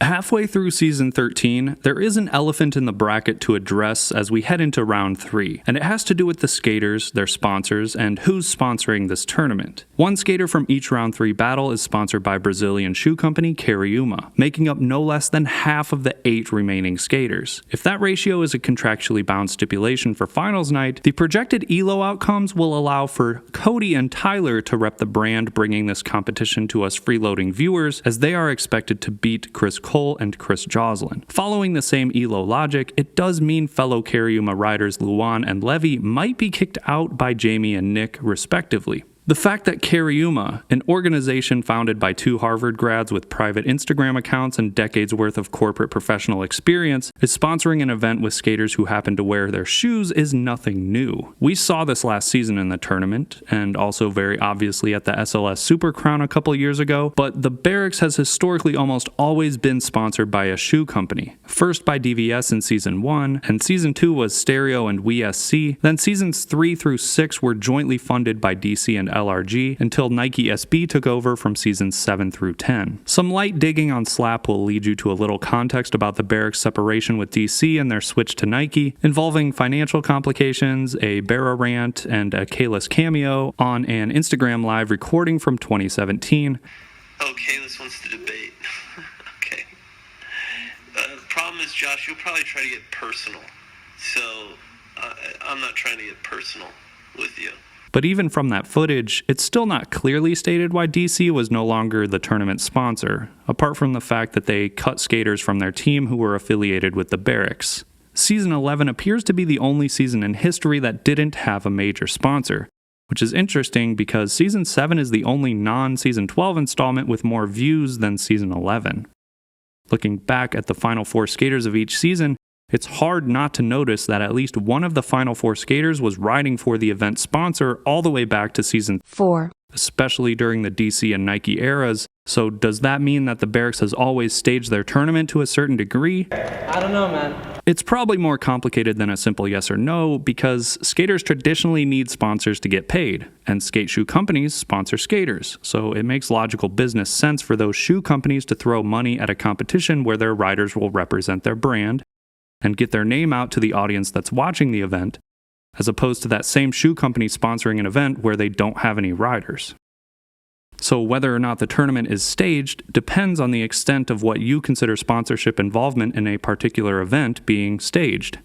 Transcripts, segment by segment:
Halfway through Season 13, there is an elephant in the bracket to address as we head into Round 3, and it has to do with the skaters, their sponsors, and who's sponsoring this tournament. One skater from each Round 3 battle is sponsored by Brazilian shoe company Cariuma, making up no less than half of the 8 remaining skaters. If that ratio is a contractually bound stipulation for Finals Night, the projected ELO outcomes will allow for Cody and Tyler to rep the brand, bringing this competition to us freeloading viewers, as they are expected to beat Chris Cole and Chris Joslin. Following the same ELO logic, it does mean fellow Cariuma riders Luan and Levy might be kicked out by Jamie and Nick, respectively. The fact that Cariuma, an organization founded by 2 Harvard grads with private Instagram accounts and decades worth of corporate professional experience, is sponsoring an event with skaters who happen to wear their shoes is nothing new. We saw this last season in the tournament, and also very obviously at the SLS Super Crown a couple years ago, but the Barracks has historically almost always been sponsored by a shoe company. First by DVS in Season 1, and Season 2 was Stereo and WeSC, then Seasons 3 through 6 were jointly funded by DC and LRG until Nike SB took over from Seasons 7 through 10. Some light digging on Slap will lead you to a little context about the Barracks' separation with DC and their switch to Nike, involving financial complications, a Barra rant, and a Kalis cameo on an Instagram live recording from 2017. Oh, Kalis wants to debate. Okay. The problem is, Josh, you'll probably try to get personal. So, I'm not trying to get personal with you. But even from that footage, it's still not clearly stated why DC was no longer the tournament sponsor, apart from the fact that they cut skaters from their team who were affiliated with the Barracks. Season 11 appears to be the only season in history that didn't have a major sponsor, which is interesting because Season 7 is the only non-Season 12 installment with more views than Season 11. Looking back at the final 4 skaters of each season, it's hard not to notice that at least one of the final 4 skaters was riding for the event sponsor all the way back to Season 4, especially during the DC and Nike eras. So does that mean that the Barracks has always staged their tournament to a certain degree? I don't know, man. It's probably more complicated than a simple yes or no, because skaters traditionally need sponsors to get paid, and skate shoe companies sponsor skaters, so it makes logical business sense for those shoe companies to throw money at a competition where their riders will represent their brand and get their name out to the audience that's watching the event, as opposed to that same shoe company sponsoring an event where they don't have any riders. So whether or not the tournament is staged depends on the extent of what you consider sponsorship involvement in a particular event being staged.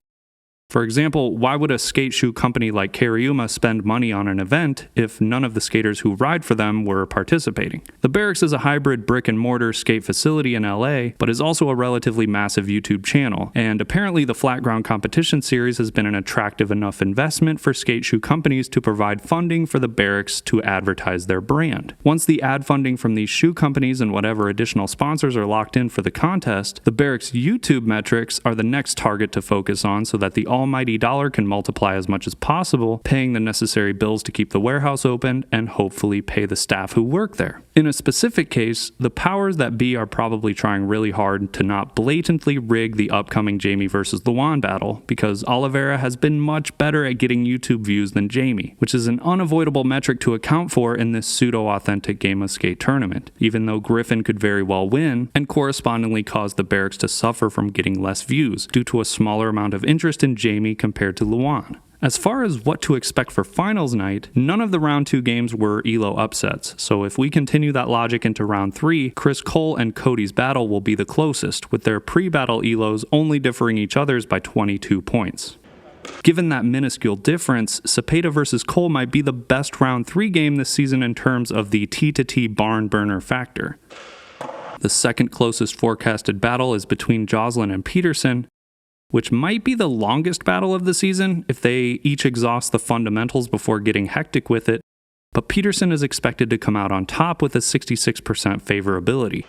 For example, why would a skate shoe company like Cariuma spend money on an event if none of the skaters who ride for them were participating? The Barracks is a hybrid brick-and-mortar skate facility in LA, but is also a relatively massive YouTube channel, and apparently the Flat Ground Competition series has been an attractive enough investment for skate shoe companies to provide funding for the Barracks to advertise their brand. Once the ad funding from these shoe companies and whatever additional sponsors are locked in for the contest, the Barracks' YouTube metrics are the next target to focus on so that the almighty dollar can multiply as much as possible, paying the necessary bills to keep the warehouse open and hopefully pay the staff who work there. In a specific case, the powers that be are probably trying really hard to not blatantly rig the upcoming Jamie versus Luan battle, because Oliveira has been much better at getting YouTube views than Jamie, which is an unavoidable metric to account for in this pseudo-authentic Game of Skate tournament, even though Griffin could very well win and correspondingly cause the Barracks to suffer from getting less views due to a smaller amount of interest in Jamie compared to Luan. As far as what to expect for Finals Night, none of the Round 2 games were ELO upsets, so if we continue that logic into Round 3, Chris Cole and Cody's battle will be the closest, with their pre-battle ELOs only differing each other's by 22 points. Given that minuscule difference, Cepeda vs. Cole might be the best Round 3 game this season in terms of the T-to-T barn burner factor. The second closest forecasted battle is between Joslin and Peterson, which might be the longest battle of the season if they each exhaust the fundamentals before getting hectic with it, but Peterson is expected to come out on top with a 66% favorability.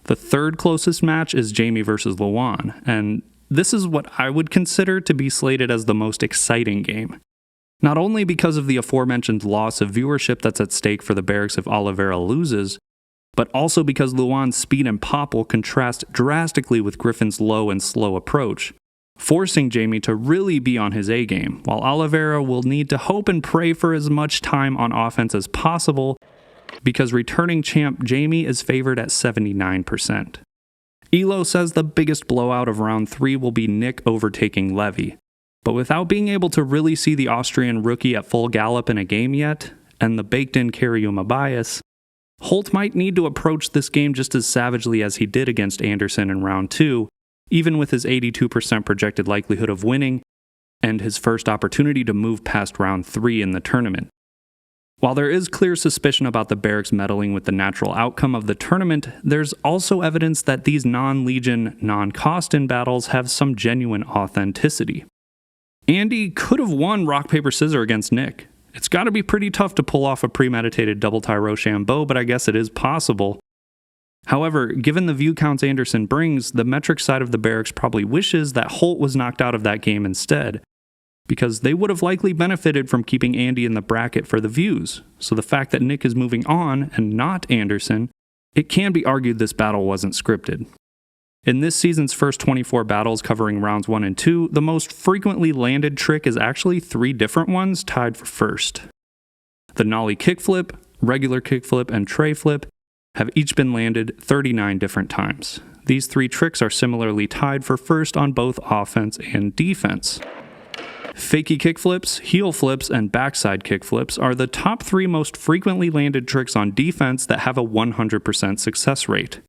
The third closest match is Jamie versus Luan, and this is what I would consider to be slated as the most exciting game. Not only because of the aforementioned loss of viewership that's at stake for the Barracks if Oliveira loses, but also because Luan's speed and pop will contrast drastically with Griffin's low and slow approach, forcing Jamie to really be on his A-game, while Oliveira will need to hope and pray for as much time on offense as possible, because returning champ Jamie is favored at 79%. Elo says the biggest blowout of round 3 will be Nick overtaking Levy. But without being able to really see the Austrian rookie at full gallop in a game yet, and the baked-in Cariuma bias, Holt might need to approach this game just as savagely as he did against Anderson in round 2, even with his 82% projected likelihood of winning, and his first opportunity to move past round 3 in the tournament. While there is clear suspicion about the Barracks meddling with the natural outcome of the tournament, there's also evidence that these non-Legion, non-Costin battles have some genuine authenticity. Andy could have won rock, paper, scissors against Nick. It's got to be pretty tough to pull off a premeditated double tie Rochambeau, but I guess it is possible. However, given the view counts Anderson brings, the metric side of the Barracks probably wishes that Holt was knocked out of that game instead, because they would have likely benefited from keeping Andy in the bracket for the views. So the fact that Nick is moving on and not Anderson, it can be argued this battle wasn't scripted. In this season's first 24 battles covering rounds 1 and 2, the most frequently landed trick is actually 3 different ones tied for first. The nollie kickflip, regular kickflip, and tray flip have each been landed 39 different times. These 3 tricks are similarly tied for first on both offense and defense. Fakie kickflips, heel flips, and backside kickflips are the top 3 most frequently landed tricks on defense that have a 100% success rate,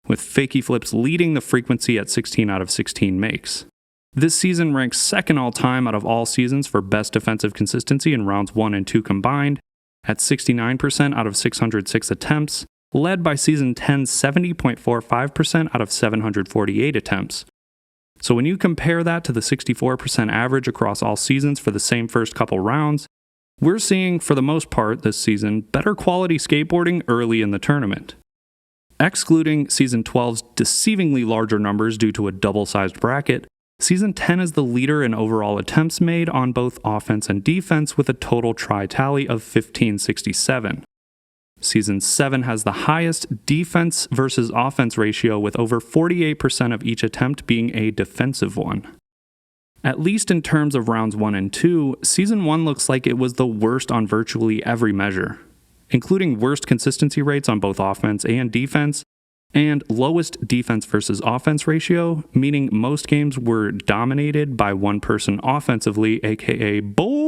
with fakie flips leading the frequency at 16 out of 16 makes. This season ranks second all-time out of all seasons for best defensive consistency in rounds 1 and 2 combined, at 69% out of 606 attempts, led by season 10's 70.45% out of 748 attempts. So when you compare that to the 64% average across all seasons for the same first couple rounds, we're seeing, for the most part this season, better quality skateboarding early in the tournament. Excluding Season 12's deceivingly larger numbers due to a double-sized bracket, Season 10 is the leader in overall attempts made on both offense and defense with a total try-tally of 1567. Season 7 has the highest defense versus offense ratio with over 48% of each attempt being a defensive one. At least in terms of rounds 1 and 2, Season 1 looks like it was the worst on virtually every measure, including worst consistency rates on both offense and defense, and lowest defense versus offense ratio, meaning most games were dominated by one person offensively, aka boring.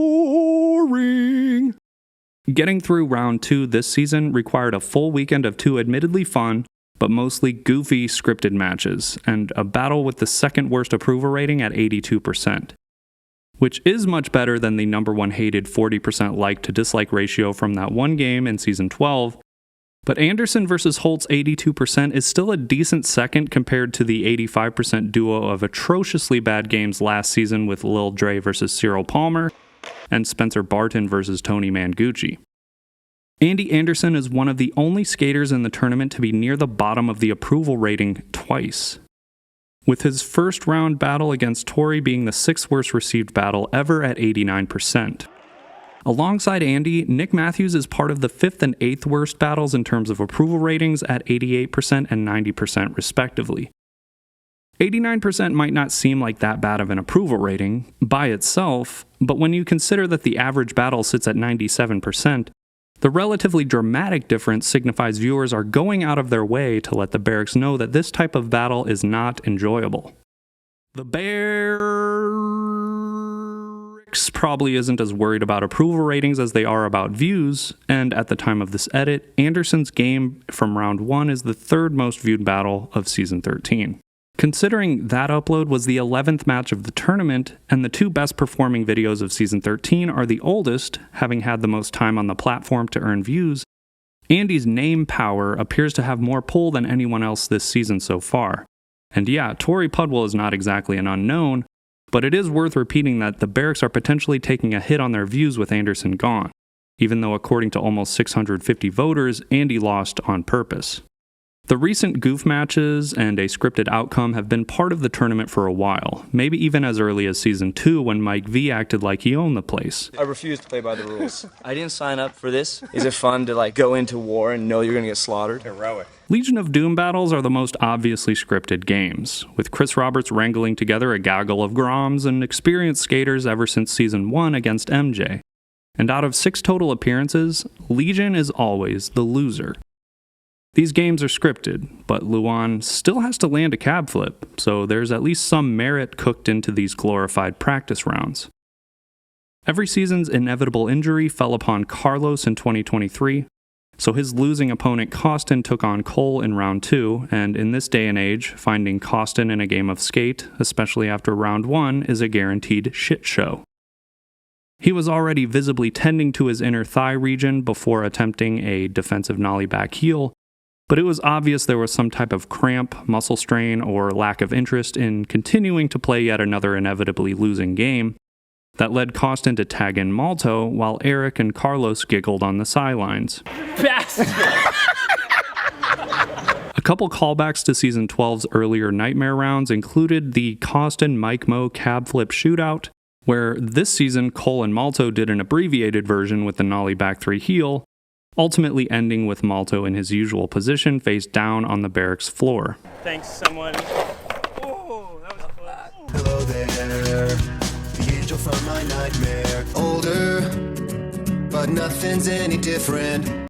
Getting through round 2 this season required a full weekend of 2 admittedly fun, but mostly goofy scripted matches, and a battle with the second worst approval rating at 82%. Which is much better than the number 1 hated 40% like to dislike ratio from that one game in Season 12, but Anderson versus Holt's 82% is still a decent second compared to the 85% duo of atrociously bad games last season with Lil Dre versus Cyril Palmer, and Spencer Barton versus Tony Mangucci. Andy Anderson is one of the only skaters in the tournament to be near the bottom of the approval rating twice, with his first round battle against Tori being the 6th worst received battle ever at 89%. Alongside Andy, Nick Matthews is part of the 5th and 8th worst battles in terms of approval ratings at 88% and 90% respectively. 89% might not seem like that bad of an approval rating by itself, but when you consider that the average battle sits at 97%, the relatively dramatic difference signifies viewers are going out of their way to let the Barracks know that this type of battle is not enjoyable. The Barracks probably isn't as worried about approval ratings as they are about views, and at the time of this edit, Anderson's game from round 1 is the 3rd most viewed battle of Season 13. Considering that upload was the 11th match of the tournament, and the 2 best performing videos of Season 13 are the oldest, having had the most time on the platform to earn views, Andy's name power appears to have more pull than anyone else this season so far. And yeah, Tori Pudwell is not exactly an unknown, but it is worth repeating that the Barracks are potentially taking a hit on their views with Anderson gone, even though according to almost 650 voters, Andy lost on purpose. The recent goof matches and a scripted outcome have been part of the tournament for a while, maybe even as early as Season 2 when Mike V acted like he owned the place. I refuse to play by the rules. I didn't sign up for this. Is it fun to go into war and know you're gonna get slaughtered? Heroic. Legion of Doom battles are the most obviously scripted games, with Chris Roberts wrangling together a gaggle of Groms and experienced skaters ever since Season 1 against MJ. And out of 6 total appearances, Legion is always the loser. These games are scripted, but Luan still has to land a cab flip, so there's at least some merit cooked into these glorified practice rounds. Every season's inevitable injury fell upon Carlos in 2023, so his losing opponent Costin took on Cole in round 2, and in this day and age, finding Costin in a game of skate, especially after round 1, is a guaranteed shit show. He was already visibly tending to his inner thigh region before attempting a defensive nollie back heel, but it was obvious there was some type of cramp, muscle strain, or lack of interest in continuing to play yet another inevitably losing game that led Costin to tag in Malto while Eric and Carlos giggled on the sidelines. A couple callbacks to Season 12's earlier Nightmare rounds included the Costin Mike Mo cab flip shootout, where this season Cole and Malto did an abbreviated version with the nollie back 3 heel, ultimately ending with Malto in his usual position face down on the barracks floor. Thanks, someone. Oh, that was close. Hello there, the angel from my nightmare. Older, but nothing's any different.